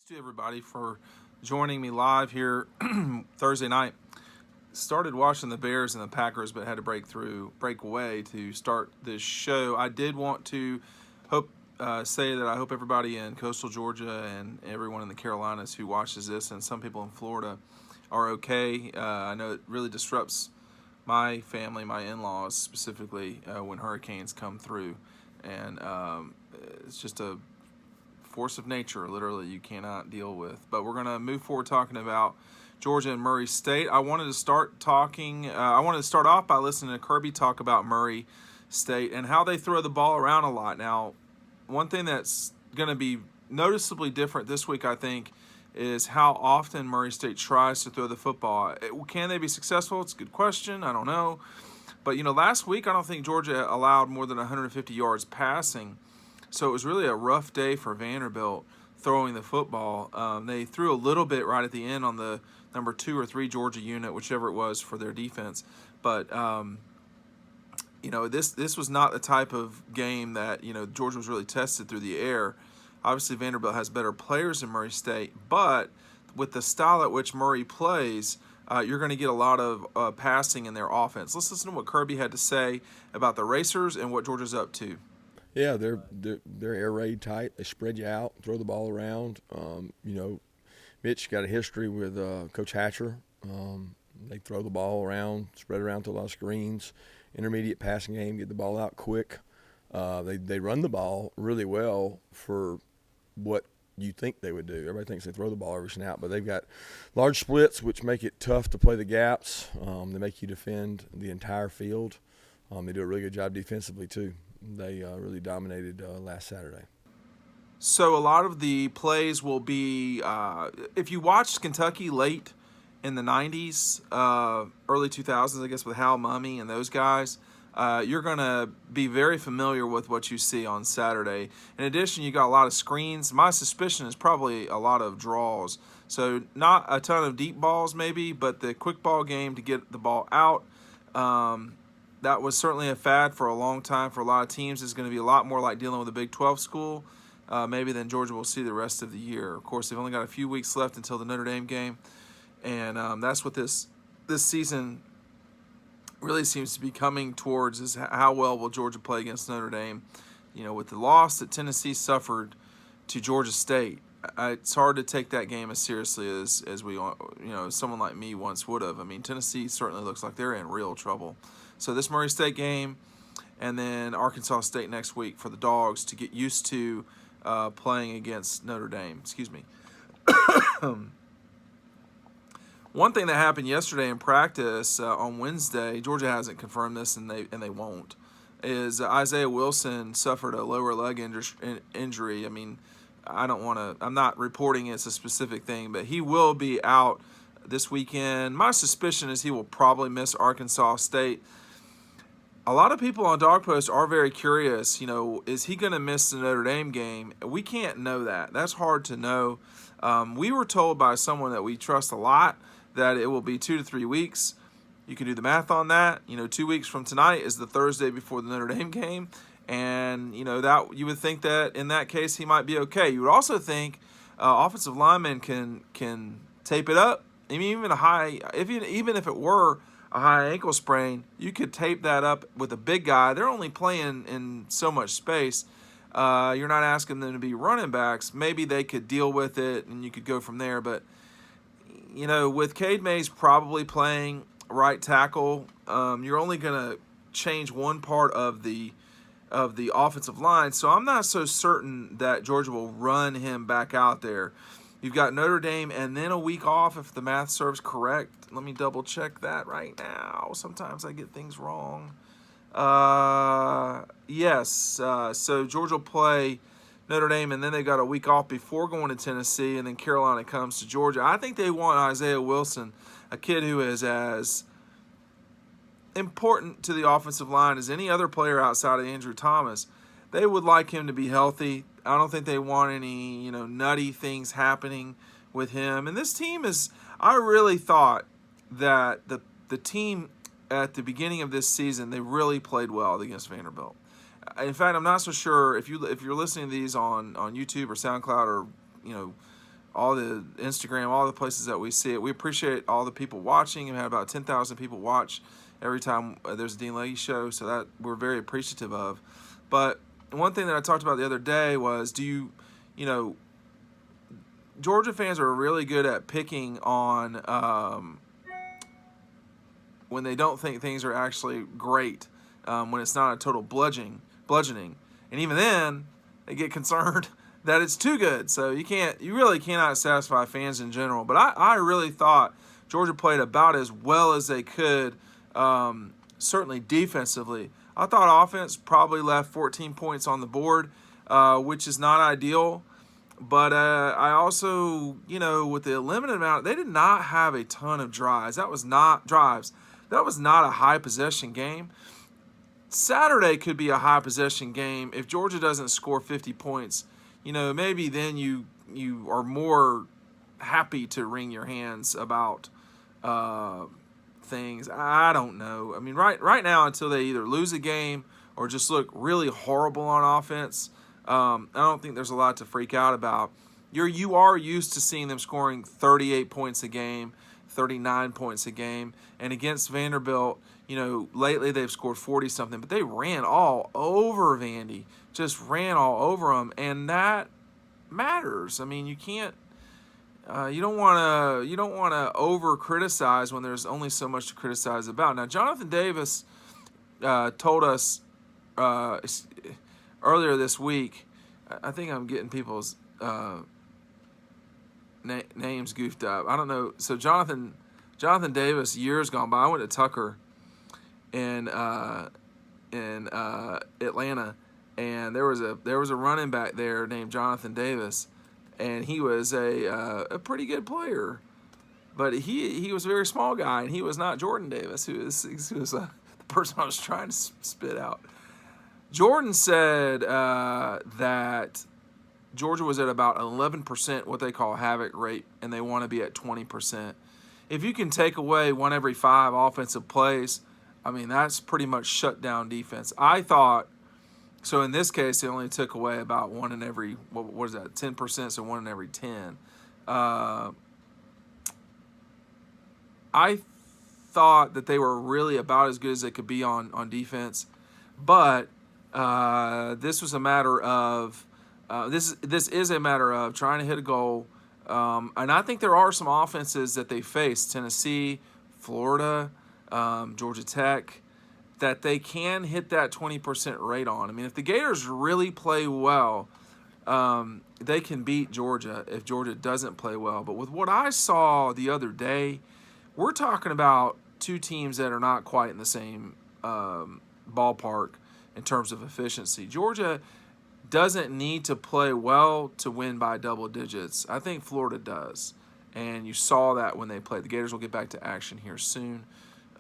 to everybody for joining me live here Thursday night. Started watching the Bears and the Packers, but had to break away to start this show. I did want to say that I hope everybody in coastal Georgia and everyone in the Carolinas who watches this, and some people in Florida, are okay. I know it really disrupts my family, my in-laws specifically, when hurricanes come through, and it's just a force of nature, literally, you cannot deal with. But we're going to move forward talking about Georgia and Murray State. I wanted to start off by listening to Kirby talk about Murray State and how they throw the ball around a lot. Now, one thing that's going to be noticeably different this week, I think, is how often Murray State tries to throw the football. Can they be successful? It's a good question. I don't know. But, last week I don't think Georgia allowed more than 150 yards passing. So it was really a rough day for Vanderbilt throwing the football. They threw a little bit right at the end on the number 2 or 3 Georgia unit, whichever it was for their defense. But, this was not the type of game that, Georgia was really tested through the air. Obviously, Vanderbilt has better players than Murray State, but with the style at which Murray plays, you're going to get a lot of passing in their offense. Let's listen to what Kirby had to say about the Racers and what Georgia's up to. Yeah, they're air raid tight. They spread you out, throw the ball around. Mitch got a history with Coach Hatcher. They throw the ball around, spread around to a lot of screens, intermediate passing game, get the ball out quick. They run the ball really well for what you think they would do. Everybody thinks they throw the ball every snap, but they've got large splits, which make it tough to play the gaps. They make you defend the entire field. They do a really good job defensively too. They really dominated last Saturday. So a lot of the plays will be, if you watched Kentucky late in the 90s, early 2000s, I guess, with Hal Mumme and those guys, you're going to be very familiar with what you see on Saturday. In addition, you got a lot of screens. My suspicion is probably a lot of draws. So not a ton of deep balls maybe, but the quick ball game to get the ball out. That was certainly a fad for a long time for a lot of teams. It's going to be a lot more like dealing with a Big 12 school, maybe than Georgia will see the rest of the year. Of course, they've only got a few weeks left until the Notre Dame game, and that's what this season really seems to be coming towards, is how well will Georgia play against Notre Dame. With the loss that Tennessee suffered to Georgia State, it's hard to take that game as seriously as we, someone like me once would have. I mean, Tennessee certainly looks like they're in real trouble. So this Murray State game, and then Arkansas State next week for the Dawgs to get used to playing against Notre Dame. Excuse me. One thing that happened yesterday in practice on Wednesday, Georgia hasn't confirmed this, and they won't, is Isaiah Wilson suffered a lower leg injury. I mean, I'm not reporting it's a specific thing, but he will be out this weekend. My suspicion is he will probably miss Arkansas State. A lot of people on Dog Post are very curious, is he going to miss the Notre Dame game? We can't know that. That's hard to know. We were told by someone that we trust a lot that it will be 2 to 3 weeks. You can do the math on that. 2 weeks from tonight is the Thursday before the Notre Dame game. And, that you would think that in that case he might be okay. You would also think offensive linemen can tape it up. I mean, even if it were a high ankle sprain, you could tape that up with a big guy. They're only playing in so much space. You're not asking them to be running backs. Maybe they could deal with it, and you could go from there. But, with Cade Mays probably playing right tackle, you're only going to change one part of the offensive line. So I'm not so certain that Georgia will run him back out there. You've got Notre Dame and then a week off, if the math serves correct. Let me double check that right now. Sometimes I get things wrong. Yes. So Georgia will play Notre Dame, and then they got a week off before going to Tennessee, and then Carolina comes to Georgia. I think they want Isaiah Wilson, a kid who is as important to the offensive line as any other player outside of Andrew Thomas. They would like him to be healthy. I don't think they want any, nutty things happening with him. And this team I really thought that the team at the beginning of this season, they really played well against Vanderbilt. In fact, I'm not so sure if you're listening to these on YouTube or SoundCloud or all the Instagram, all the places that we see it. We appreciate all the people watching. We've had about 10,000 people watch every time there's a Dean Legge show, so that we're very appreciative of. But one thing that I talked about the other day was, Georgia fans are really good at picking on when they don't think things are actually great, when it's not a total bludgeoning, and even then they get concerned that it's too good. So you really cannot satisfy fans in general. But I really thought Georgia played about as well as they could, certainly defensively. I thought offense probably left 14 points on the board, which is not ideal. But I also, with the limited amount, they did not have a ton of drives. That was not a high possession game. Saturday could be a high possession game if Georgia doesn't score 50 points. Maybe then you are more happy to wring your hands about things. I don't know. I mean, right now, until they either lose a game or just look really horrible on offense, I don't think there's a lot to freak out about. You are used to seeing them scoring 38 points a game, 39 points a game, and against Vanderbilt, lately they've scored 40-something, but they ran all over Vandy, just ran all over them, and that matters. I mean, you can't, you don't want to over criticize when there's only so much to criticize about. Now, Jonathan Davis told us earlier this week. I think I'm getting people's names goofed up. I don't know. So Jonathan Davis, years gone by, I went to Tucker in Atlanta, and there was a running back there named Jonathan Davis, and he was a pretty good player, but he was a very small guy, and he was not Jordan Davis, who was the person I was trying to spit out. Jordan said that Georgia was at about 11% what they call havoc rate, and they want to be at 20%. If you can take away 1 every 5 offensive plays, I mean, that's pretty much shut down defense. I thought, so in this case, they only took away about 1 in every, what is that, 10%, so 1 in every 10. I thought that they were really about as good as they could be on defense, but this was a matter of this is a matter of trying to hit a goal, and I think there are some offenses that they face, Tennessee, Florida, Georgia Tech, that they can hit that 20% rate on. I mean, if the Gators really play well, they can beat Georgia if Georgia doesn't play well. But with what I saw the other day, we're talking about two teams that are not quite in the same ballpark in terms of efficiency. Georgia doesn't need to play well to win by double digits. I think Florida does, and you saw that when they played. The Gators will get back to action here soon,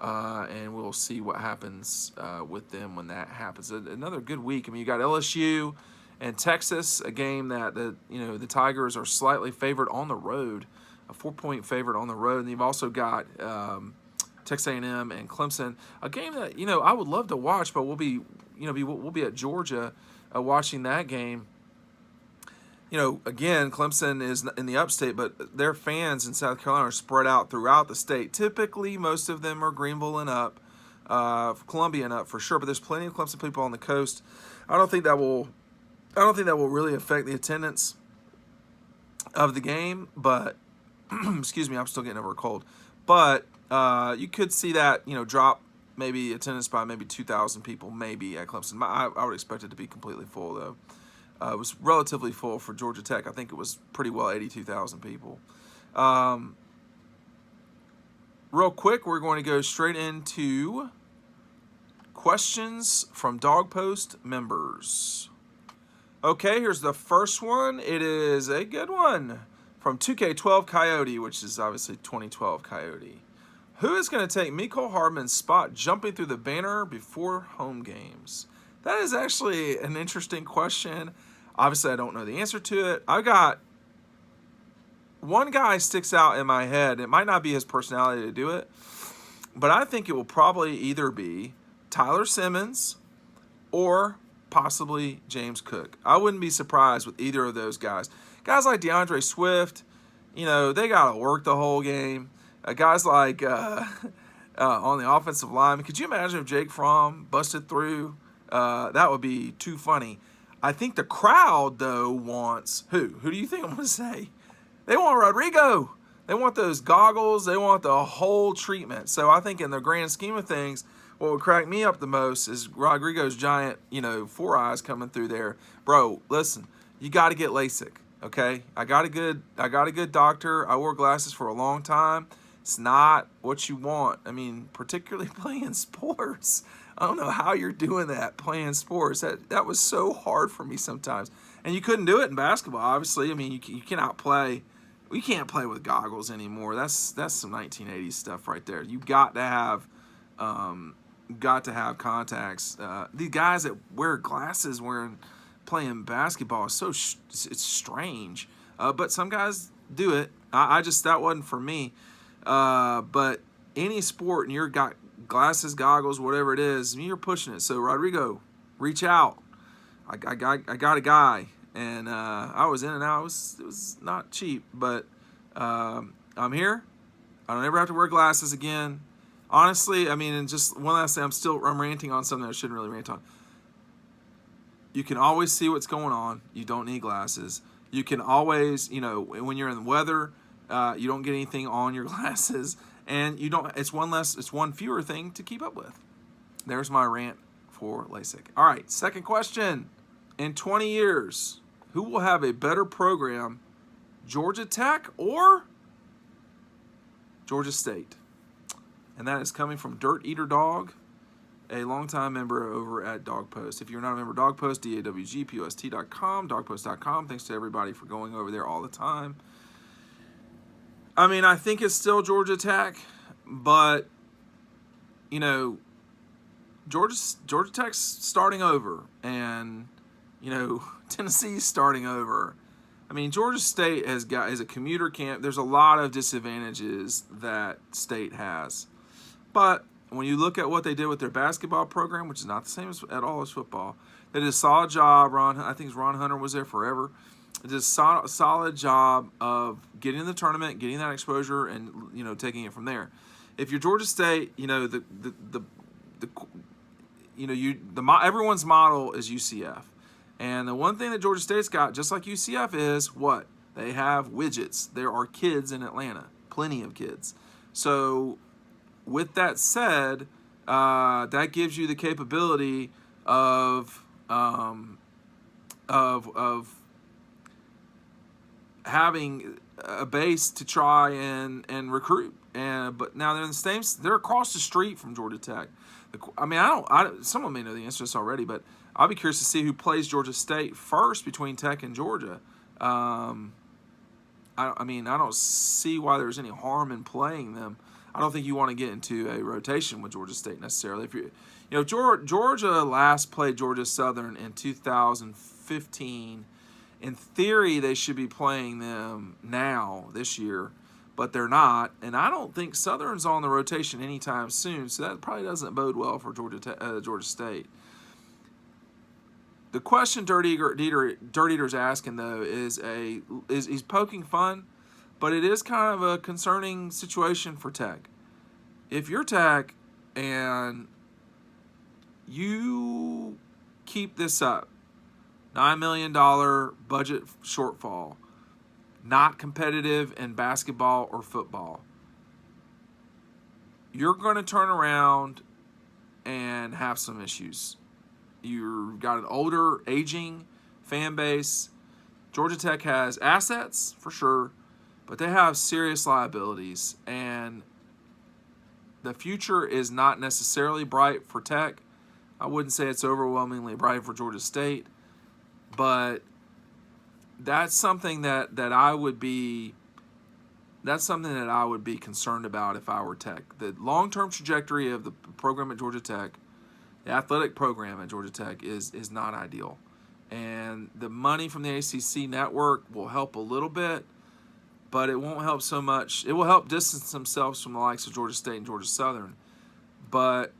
and we'll see what happens with them when that happens. Another good week. I mean, you got LSU and Texas, a game that the Tigers are slightly favored on the road, a 4-point favorite on the road, and you've also got Texas A&M and Clemson, a game that I would love to watch, but we'll be at Georgia watching that game. Again, Clemson is in the upstate, but their fans in South Carolina are spread out throughout the state. Typically, most of them are Greenville and up, Columbia and up for sure, but there's plenty of Clemson people on the coast. I don't think that will really affect the attendance of the game, but excuse me, I'm still getting over a cold. But you could see that drop maybe attendance by maybe 2,000 people maybe at Clemson. I would expect it to be completely full though. It was relatively full for Georgia Tech. I think it was pretty well 82,000 people. Real quick, we're going to go straight into questions from Dog Post members. Okay, here's the first one. It is a good one from 2K12 Coyote, which is obviously 2012 Coyote. Who is going to take Mecole Hardman's spot jumping through the banner before home games? That is actually an interesting question. Obviously, I don't know the answer to it. I got one guy sticks out in my head. It might not be his personality to do it, but I think it will probably either be Tyler Simmons or possibly James Cook. I wouldn't be surprised with either of those guys. Guys like DeAndre Swift, they got to work the whole game. Guys like on the offensive line. Could you imagine if Jake Fromm busted through? That would be too funny. I think the crowd, though, wants who? Who do you think I'm going to say? They want Rodrigo. They want those goggles. They want the whole treatment. So I think in the grand scheme of things, what would crack me up the most is Rodrigo's giant, 4 eyes coming through there. Bro, listen, you got to get LASIK, okay? I got a good doctor. I wore glasses for a long time. It's not what you want. I mean, particularly playing sports. I don't know how you're doing that, playing sports. That was so hard for me sometimes. And you couldn't do it in basketball, obviously. I mean, you cannot play. We can't play with goggles anymore. That's some 1980s stuff right there. You got to have contacts. The guys that wear glasses playing basketball is it's strange. But some guys do it. That wasn't for me. But any sport and you're got glasses, goggles, whatever it is, you're pushing it. So Rodrigo, reach out. I got a guy, and I was in and out. It was not cheap, but I'm here. I don't ever have to wear glasses again. Honestly, I mean, and just one last thing, I'm ranting on something I shouldn't really rant on. You can always see what's going on. You don't need glasses. You can always, when you're in the weather, you don't get anything on your glasses, and you don't. It's one fewer thing to keep up with. There's my rant for LASIK. All right, second question. In 20 years, who will have a better program, Georgia Tech or Georgia State? And that is coming from Dirt Eater Dog, a longtime member over at Dog Post. If you're not a member of Dog Post, DAWGPOST.com, dogpost.com. Thanks to everybody for going over there all the time. I mean, I think it's still Georgia Tech, but, Georgia Tech's starting over, and, Tennessee's starting over. I mean, Georgia State is a commuter camp. There's a lot of disadvantages that State has. But when you look at what they did with their basketball program, which is not the same at all as football, they did a solid job. I think Ron Hunter was there forever. They did a solid job of getting in the tournament, getting that exposure, and taking it from there. If you're Georgia State, everyone's model is UCF, and the one thing that Georgia State's got, just like UCF, is what they have: widgets. There are kids in Atlanta, plenty of kids. So, with that said, that gives you the capability of having a base to try and recruit. But now they're across the street from Georgia Tech. Someone may know the answer to this already, but I'll be curious to see who plays Georgia State first between Tech and Georgia. I don't see why there's any harm in playing them. I don't think you want to get into a rotation with Georgia State necessarily. If Georgia last played Georgia Southern in 2015. In theory, they should be playing them now this year, but they're not. And I don't think Southern's on the rotation anytime soon, so that probably doesn't bode well for Georgia State. The question Dirt Eater's asking, though, is he's poking fun, but it is kind of a concerning situation for Tech. If you're Tech and you keep this up, $9 million budget shortfall, not competitive in basketball or football, you're going to turn around and have some issues. You've got an older, aging fan base. Georgia Tech has assets, for sure, but they have serious liabilities, and the future is not necessarily bright for Tech. I wouldn't say it's overwhelmingly bright for Georgia State, but that's something that I would be concerned about if I were Tech. The long-term trajectory of the program at Georgia Tech, the athletic program at Georgia Tech, is not ideal. And the money from the ACC network will help a little bit, but it won't help so much. It will help distance themselves from the likes of Georgia State and Georgia Southern, but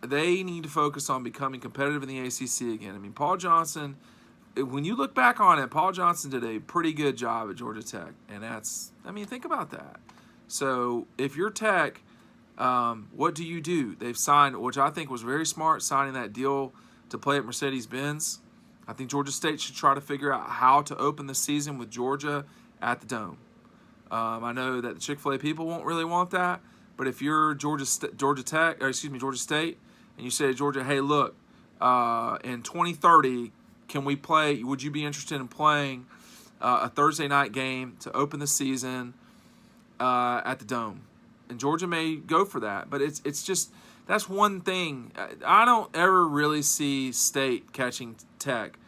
they need to focus on becoming competitive in the ACC again. I mean, Paul Johnson, when you look back on it, Paul Johnson did a pretty good job at Georgia Tech, and think about that. So if you're Tech, what do? They've signed, which I think was very smart, signing that deal to play at Mercedes-Benz. I think Georgia State should try to figure out how to open the season with Georgia at the Dome. I know that the Chick-fil-A people won't really want that, but if you're Georgia State, and you say to Georgia, hey, look, in 2030, can we play? Would you be interested in playing a Thursday night game to open the season at the Dome? And Georgia may go for that, but it's just that's one thing. I don't ever really see State catching Tech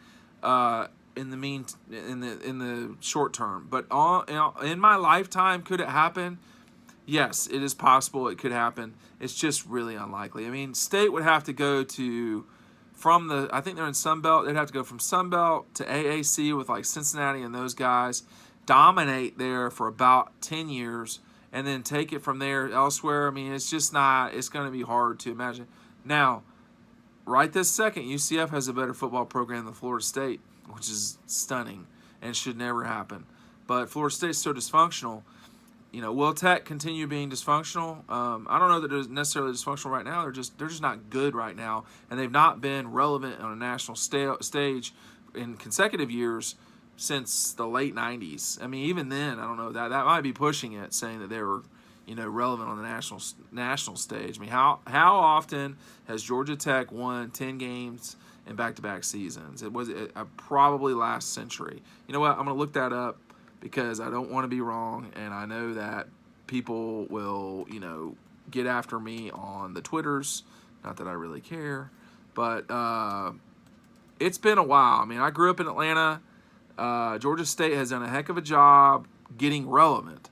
in the short term. But in my lifetime, could it happen? Yes, it is possible. It could happen. It's just really unlikely. I mean, State would have to go I think they're in Sunbelt. They'd have to go from Sunbelt to AAC with like Cincinnati and those guys, dominate there for about 10 years, and then take it from there elsewhere. I mean, it's just not. It's going to be hard to imagine. Now, right this second, UCF has a better football program than Florida State, which is stunning and should never happen. But Florida State's so dysfunctional. Will Tech continue being dysfunctional? I don't know that they're necessarily dysfunctional right now. They're just not good right now, and they've not been relevant on a national stage in consecutive years since the late '90s. I mean, even then, I don't know, that might be pushing it, saying that they were, relevant on the national stage. I mean, how often has Georgia Tech won 10 games in back-to-back seasons? It was probably last century. You know what? I'm going to look that up, because I don't want to be wrong, and I know that people will, get after me on the Twitters. Not that I really care, but it's been a while. I mean, I grew up in Atlanta. Georgia State has done a heck of a job getting relevant,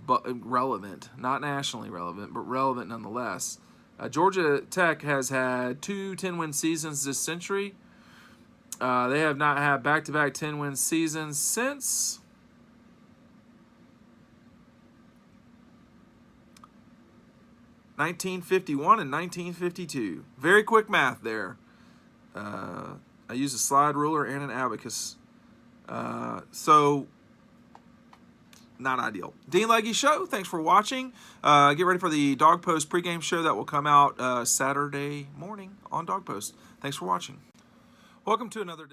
not nationally relevant, but relevant nonetheless. Georgia Tech has had 2 10-win seasons this century. They have not had back-to-back 10-win seasons since 1951 and 1952. Very quick math there. I use a slide ruler and an abacus. So, not ideal. Dean Legge Show, thanks for watching. Get ready for the Dog Post pregame show that will come out Saturday morning on Dog Post. Thanks for watching. Welcome to another